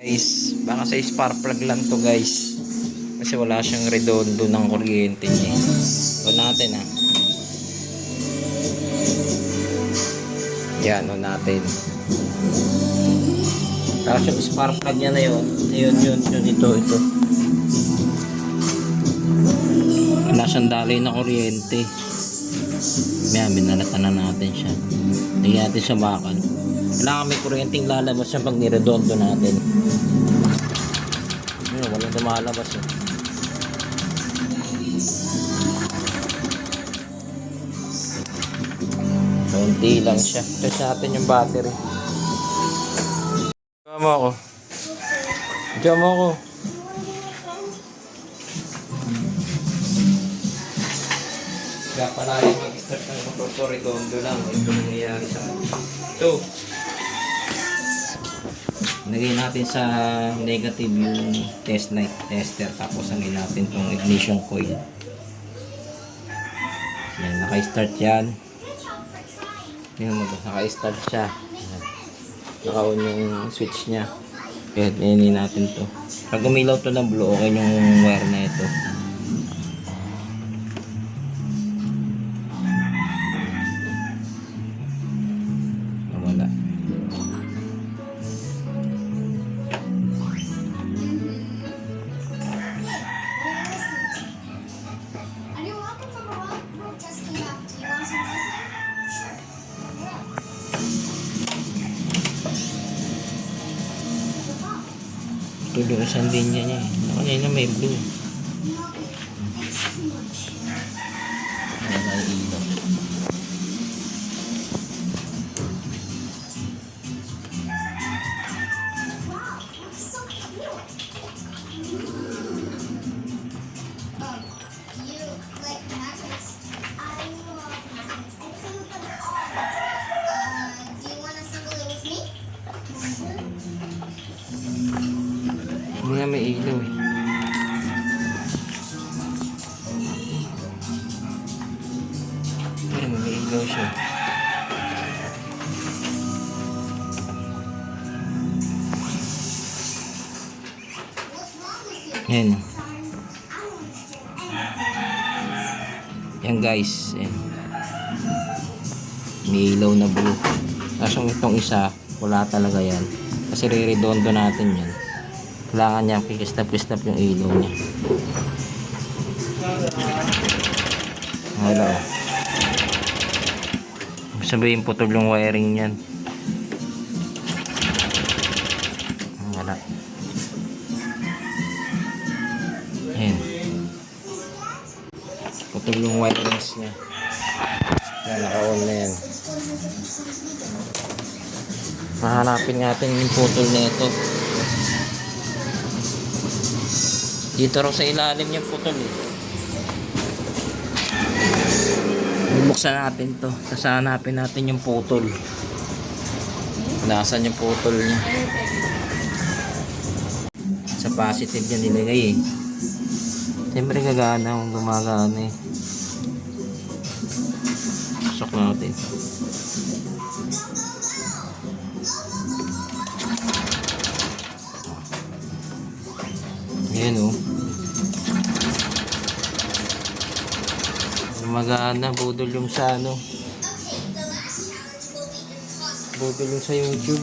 Guys, baka sa spark plug lang to guys. Kasi wala siyang redondo ng kuryente niya. O natin Yan o natin. Tapos yung spark plug niya na yun. Yun, ito. Wala siyang daloy na kuryente. May minalatan na natin siya. Tingnan natin sa bakal. Kailangan may kuryenteng lalabas siya pag niredondo natin. Walang lumalabas Konti lang siya. Test natin yung battery. Diyan mo ako. Kaya pala yung mag-start ng motor ko, redondo lang. Ito nangyayari sa ito. Lagay natin sa negative yung test light tester, tapos hangin natin itong ignition coil. Yan, naka-start yan. Tingnan mo, naka-start siya. Naka-on yung switch nya. Kaya inin natin to. Pag umilaw to ng blue, okay yung wire na ito. Wala. Tuloy sa linya niya eh. Kanina may blue. Wala yung ilaw. Hindi nga may ilaw eh. Ayun, may ilaw siya. Ayan. Yan guys. Ayan. May ilaw na blue. Tapos itong isa, wala talaga yan. Kasi re-redondo natin yan. Kailangan niya kikistap-kistap yung ilaw niya. Wala. Sabihin putol yung wiring niyan. Wala. Ayan. Putol yung wirings niya. Ayan, naka-on na yan. Mahanapin natin yung putol na ito. Dito raw sa ilalim yung putol eh. Bubuksan natin to. Tapos hanapin natin yung putol. Nasaan yung putol niya? Sa positive niya nilagay eh. Siyempre gagana kung gumagana eh. Pasok natin. Ayan o. Magana, budol yung sa ano. Budol yung sa YouTube.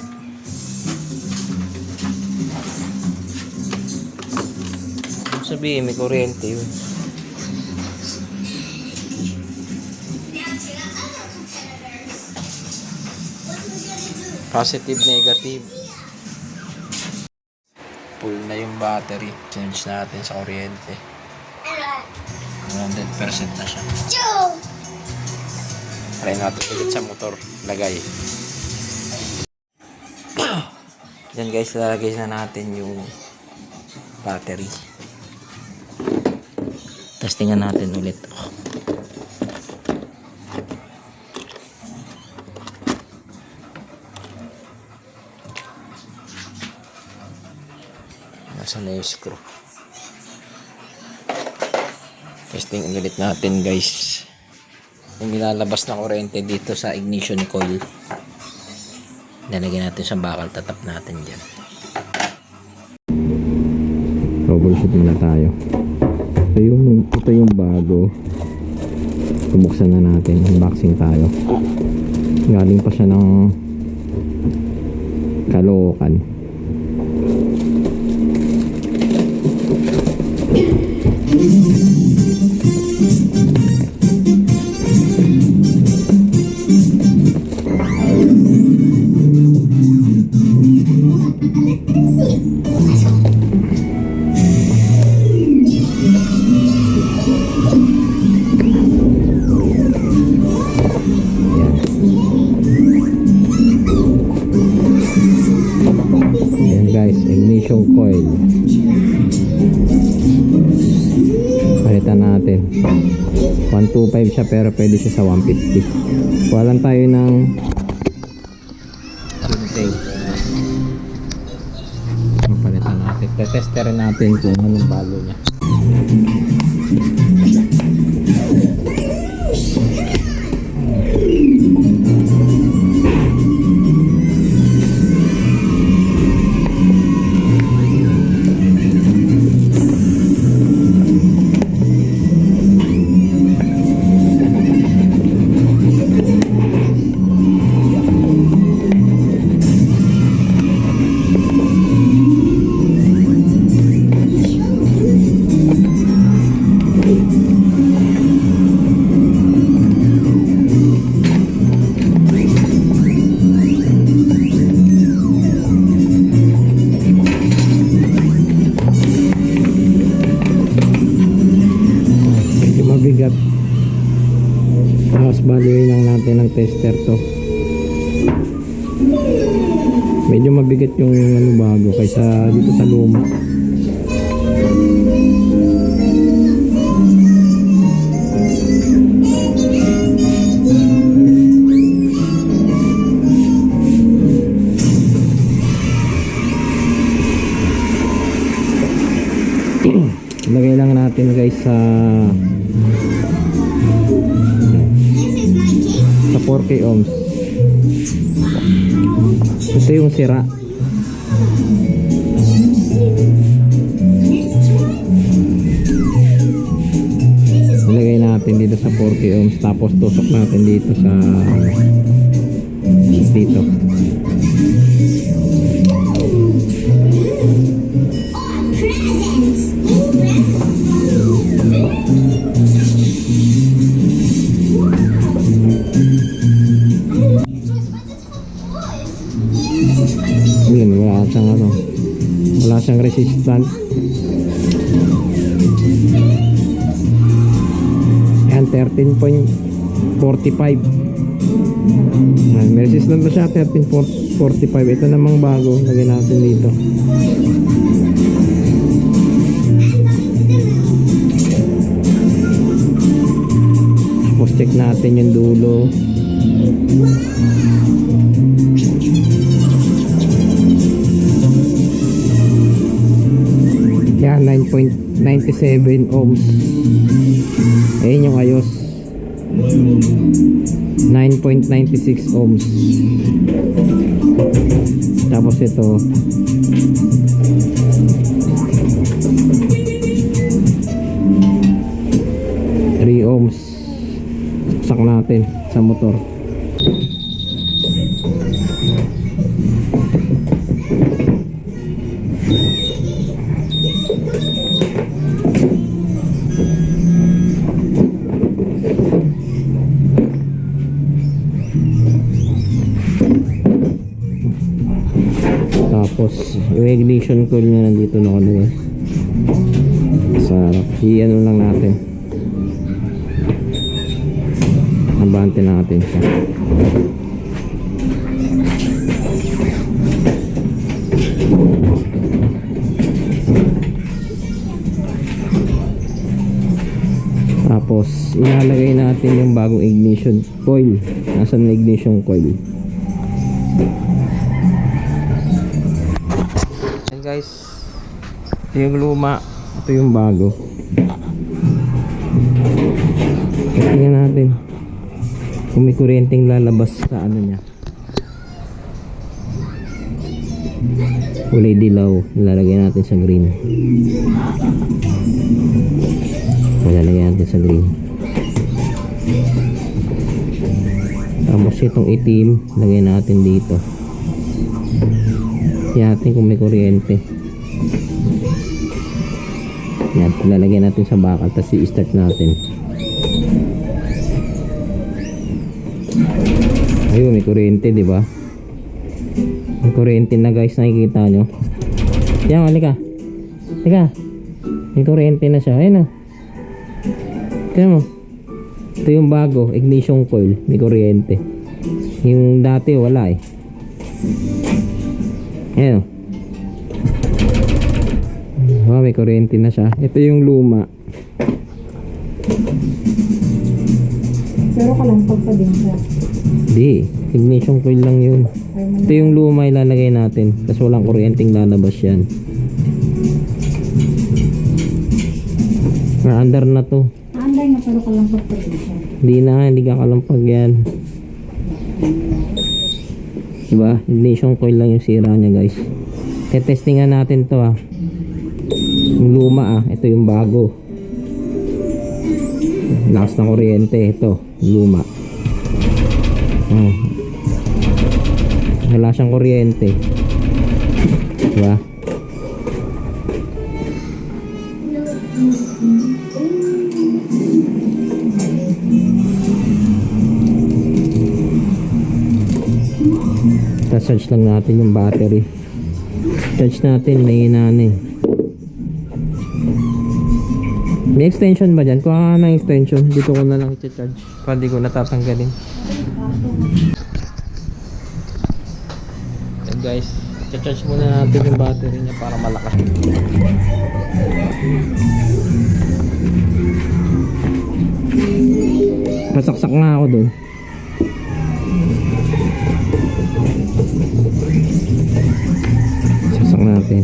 Sabihin, may kuryente yun. Positive, negative. Full na yung battery. Change natin sa kuryente. 100% na siya. Try natin ulit sa motor. Lagay. Yan guys, lalagay na natin yung battery. Testingan natin ulit. Nasaan na yung screw? Testing ulit natin guys. Yung nilalabas na kuryente dito sa ignition coil. Lalagyan natin sa bakal, tatap natin dyan. Troubleshoot muna tayo. Ito yung bago. Bubuksan na natin. Unboxing tayo. Galing pa siya ng Caloocan. Ayan guys, ignition coil. Palitan natin. 125 siya pero pwede siya sa 150. Kuha lang tayo ng sunting. Palitan natin. Tetesterin natin kung anong balo niya. Mabigat. Tapos baluin lang natin ng tester to. Medyo mabigat yung ano bago kaysa dito sa luma. Lagay lang natin guys sa 4K ohms. Ito yung sira. Ilagay natin dito sa 4K ohms tapos tusok natin dito sa dito. Yun, wala siyang resistance. Yan, 13.45. May resistance na siya, 13.45. Ito namang bago, lagyan natin dito. Tapos check natin yung dulo. Yan, 9.97 ohms. Ayun yung ayos. 9.96 ohms. Tapos ito 3 ohms. Saksak natin sa motor. Tapos yung ignition coil niya nandito na kanina sa harap. I-ano lang natin, abante natin siya. Tapos ilalagay natin yung bagong ignition coil. Nasaan na ignition coil? Guys, ito yung luma, ito yung bago. Tingnan natin kung may kuryenteng lalabas sa ano niya. kulay dilaw, ilalagay natin sa green. Ilalagay natin sa green. Tapos itong itim, lagay natin dito. Tingnan natin kung may kuryente. Yan, ilalagay natin sa bakal, tapos i-start natin. Ayun, may kuryente, di ba? May kuryente na guys, nakikita nyo. Yan, halika. Halika. May kuryente na siya. Ayun na. Tignan mo. Ito yung bago, ignition coil. May kuryente. Yung dati wala eh. Ayun. Oh, may kuryente na siya. Ito yung luma. Pero kalampag pa din siya. Di, ignition coil lang yun. Ito yung luma ilalagay natin kasi walang kuryenteng lalabas yan. Under na to. Anday na pero kalampag pa din siya. Hindi ka kalampag yan. Diba? Ignition coil lang yung sira niya guys. Testingan natin to ah. Yung luma ah. Ito yung bago. Lakas ng kuryente. Ito, luma. Wala siyang kuryente. Diba? Charge lang natin yung battery. Charge natin, nahinaan eh. May extension ba dyan? Kuha ka ng extension. Dito ko na lang i-charge. Pa di ko natatanggalin. Yan guys, i-charge muna natin yung battery niya para malakas. Pasaksak nga ako dun. Sasak natin.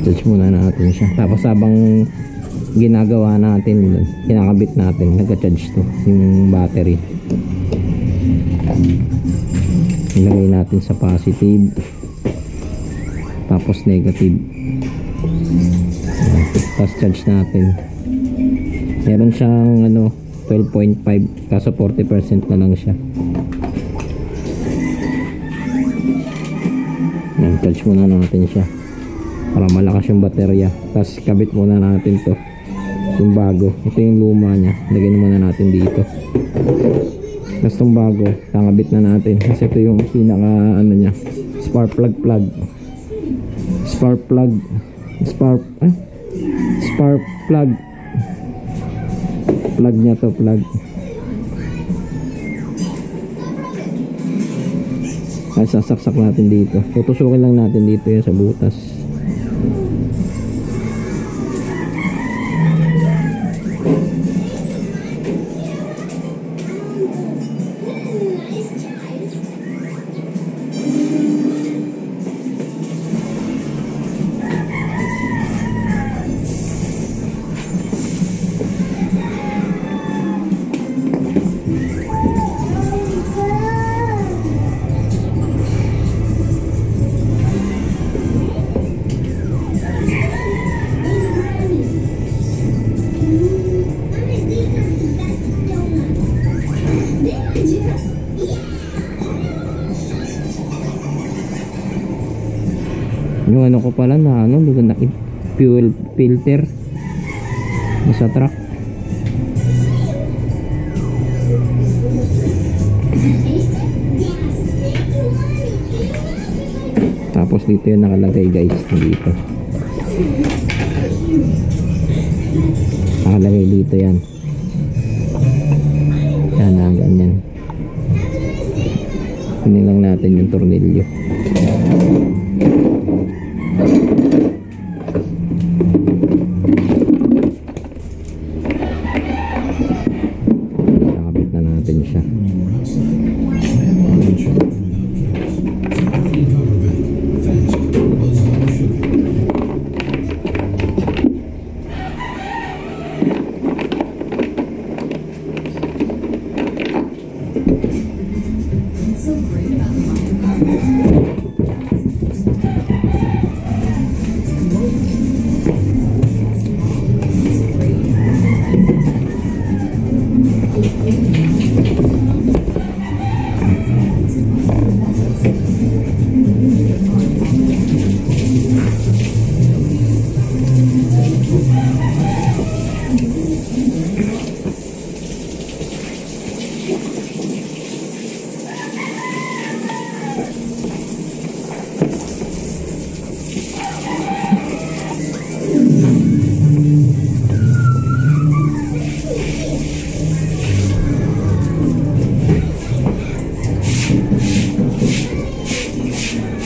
Charge muna natin siya. Tapos habang ginagawa natin, kinakabit natin, nagka-charge to yung battery. Ilagay natin sa positive, tapos negative. Tapos charge natin. Meron siyang 12.5 kaso 40% na lang siya. Yan, charge muna natin siya para malakas yung baterya. Tapos kabit muna natin to, yung bago. Ito yung luma nya, lagyan muna natin dito. Tapos itong bago, kakabit na natin kasi ito yung pinaka nya, spark plug plug nya to, plug. Ay, sasaksak natin dito. Tutusukin lang natin dito yan sa butas. Yung ano ko pala na hindi ko na fuel filter sa truck. Tapos dito yung nakalagay guys, dito nakalagay dito yan. Yan na, ganyan. Kunin lang natin yung tornilyo. Nakabit na natin siya.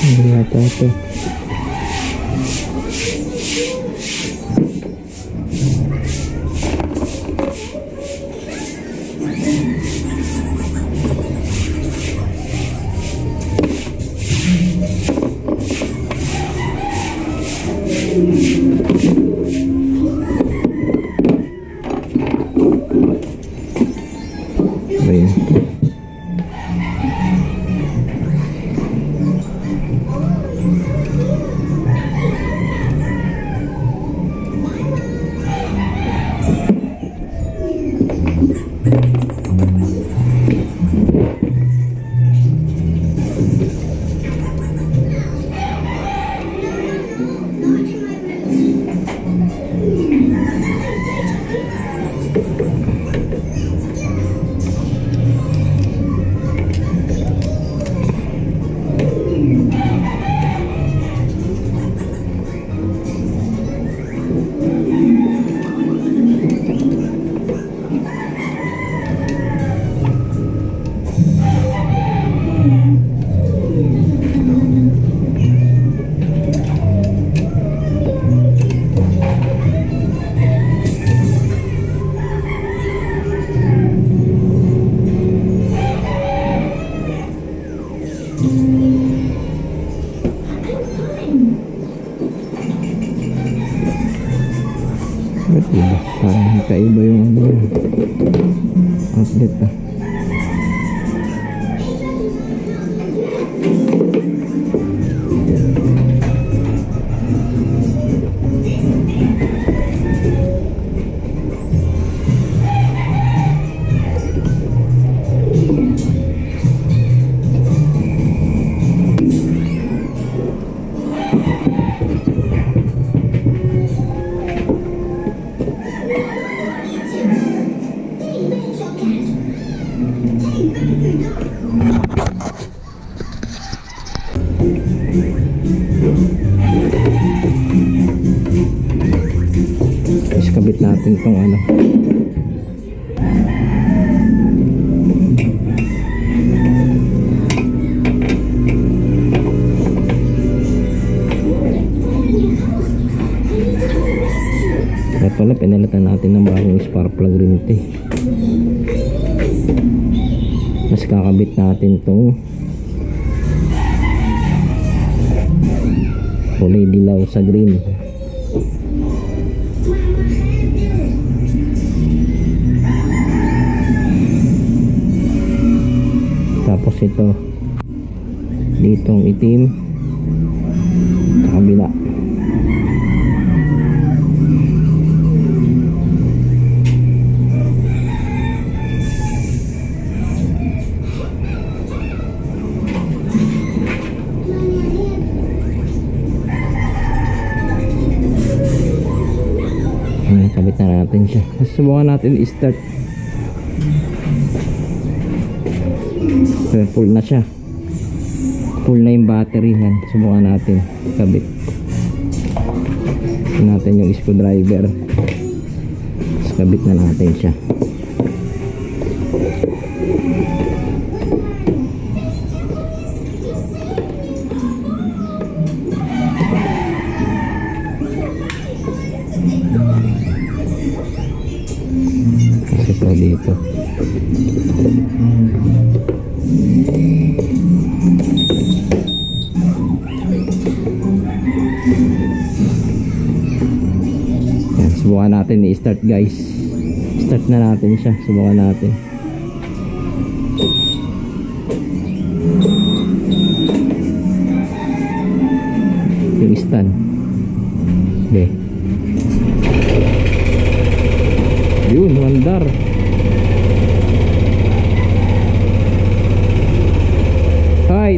Hindi yata ito. Ayun. Ba't iba? Parang kaiba yung ano yun. Outlet ah. Tapos kabit natin tong ano. Kaya pala pinalitan natin ng bagong spark plug rin ito eh. Mas kakabit natin tong kulay dilaw sa green. Tapos ito ditong itim sa kabila. Kabit na natin siya. Subukan natin i-start. Full na siya. Full na yung battery yan. Subukan natin kabit. Ito natin yung screwdriver. Tapos kabit na natin siya. Kasi ito dito. Yan, subukan natin i-start guys. Start na natin siya. Subukan natin.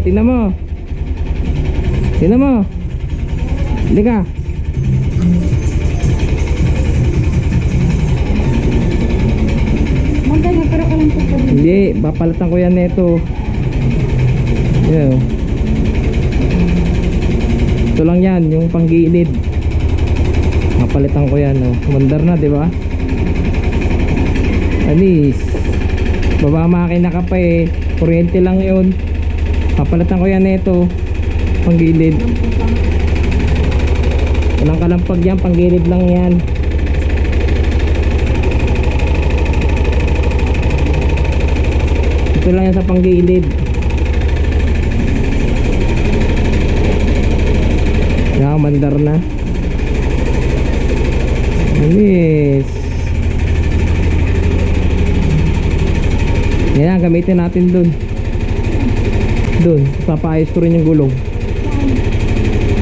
tingnan mo. Tingnan mo. Halika. Mantay, magkaroon ka lang po pa din. Hindi, papalitan ko yan nito. Yan oh. Ito lang yan, yung panggilid. Papalitan ko yan oh. Mandar na, di ba? Anis. Baba makina ka pa eh. Kuryente lang yun. Papalitan ko yan nito. Panggilid. Walang kalampag yan, panggilid lang yan. Ito lang yan sa panggilid. Yan, mandar na. Anis. Yan, gamitin natin dun. Dun, papaayos ko rin yung gulong.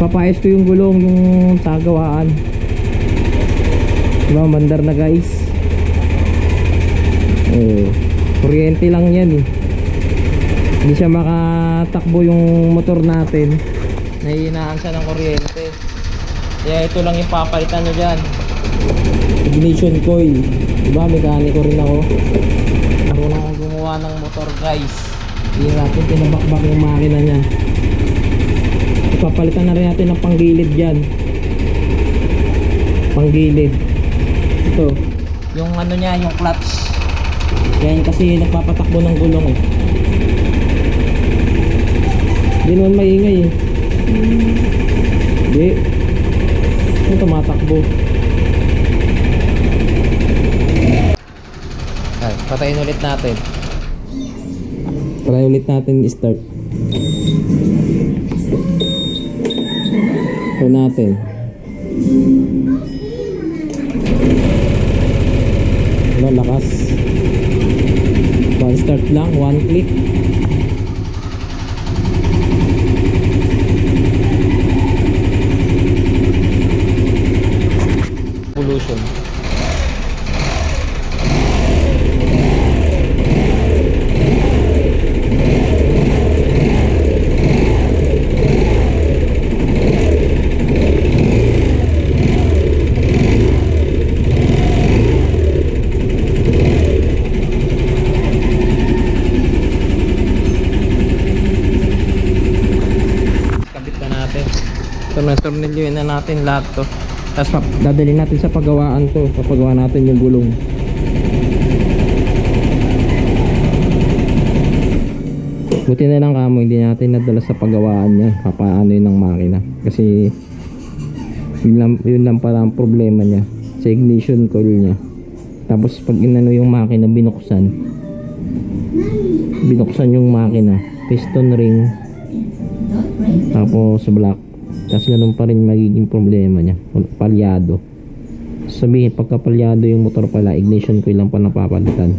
Papaayos ko yung gulong, yung tagawaan. Diba, mandar na guys. Kuryente lang yan eh. Hindi siya makatakbo yung motor natin. Nahihinaan siya ng kuryente. Kaya ito lang yung papalitan nyo dyan. Ignition coil. Diba, mekaniko rin ako. Ako na akong gumawa ng motor guys. Hindi natin pinabakbak yung makina nya. Ipapalitan na rin natin ng panggilid dyan. Panggilid. Ito. Yung ano nya, yung clutch. Yan kasi nagpapatakbo ng gulong eh. Hindi naman maingay eh. Hindi. Ito tumatakbo. Ay, patayin ulit natin. Try ulit natin i-start. Ito natin. Wala, lakas. One start lang, one click. Pollution. Tornilyoin na natin lahat to. Tapos dadalhin natin sa paggawaan to. Papagawa natin yung gulong. Buti na lang kamo hindi natin nadala sa paggawaan niya. Papaano yun ng makina. Kasi yun lang pala ang problema niya. Sa ignition coil niya. Tapos pag inano yung makina binuksan yung makina. Piston ring. Tapos block. Tapos ganun pa rin magiging problema niya. Palyado. Sabihin, pagka palyado yung motor pala, ignition coil lang pa napapalitan.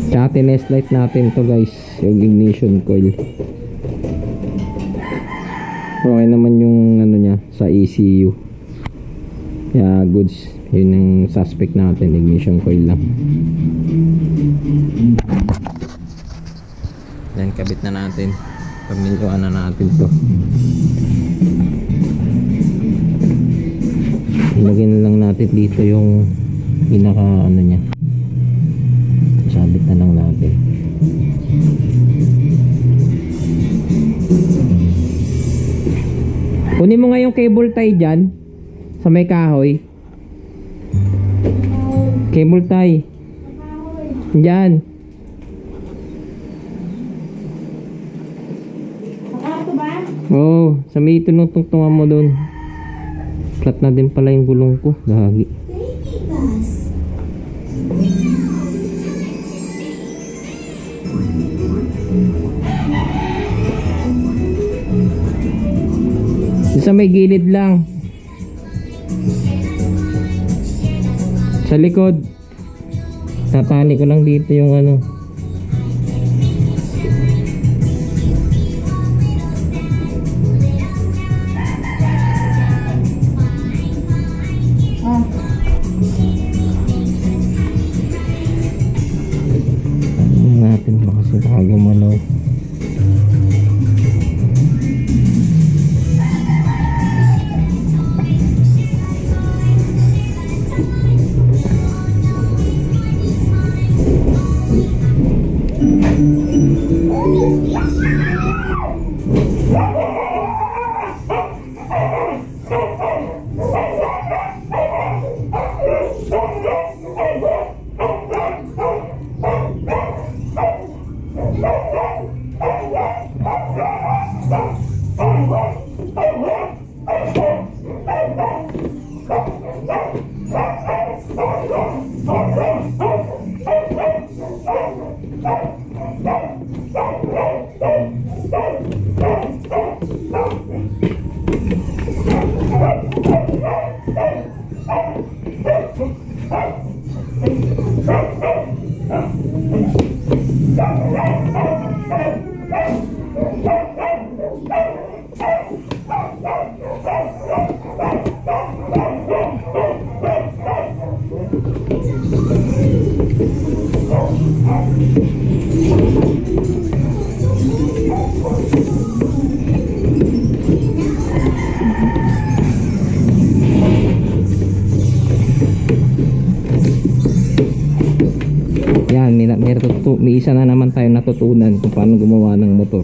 Tsaka tinest light natin to guys, yung ignition coil. Okay naman yung ano niya, sa ECU. Kaya goods. Yun yung suspect natin, ignition coil lang. Yan, kabit na natin. Pamilyoan na natin to. Ilagay na lang natin dito yung pinaka ano nya. Sabit na lang natin. Kunin mo nga yung cable tie dyan sa may kahoy. Cable tie dyan. Oo, sa may tinutungtungan mo doon. Flat na din pala yung gulong ko. Gagi. Sa may gilid lang. Sa likod. Tatali ko lang dito yung ano. Yan, may isa na naman tayo natutunan kung paano gumawa ng motor.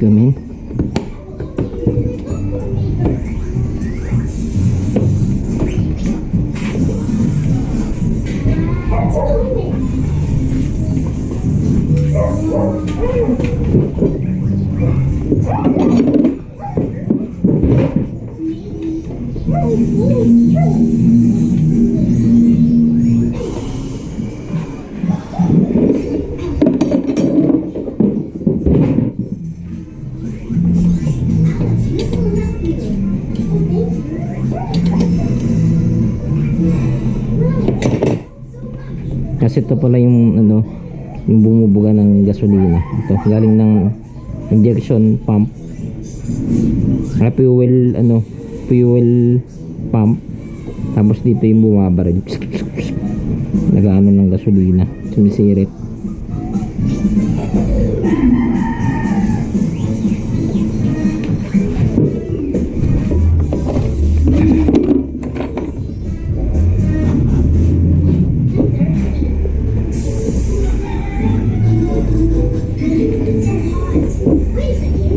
Kami. Kasi ito pala yung ano, yung bumubuga ng gasolina. Ito galing ng injection pump. Fuel pump. Tapos dito yung bumabaril. Nagaano ng gasolina, sumisirit.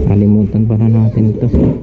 Kalimutan pala natin ito.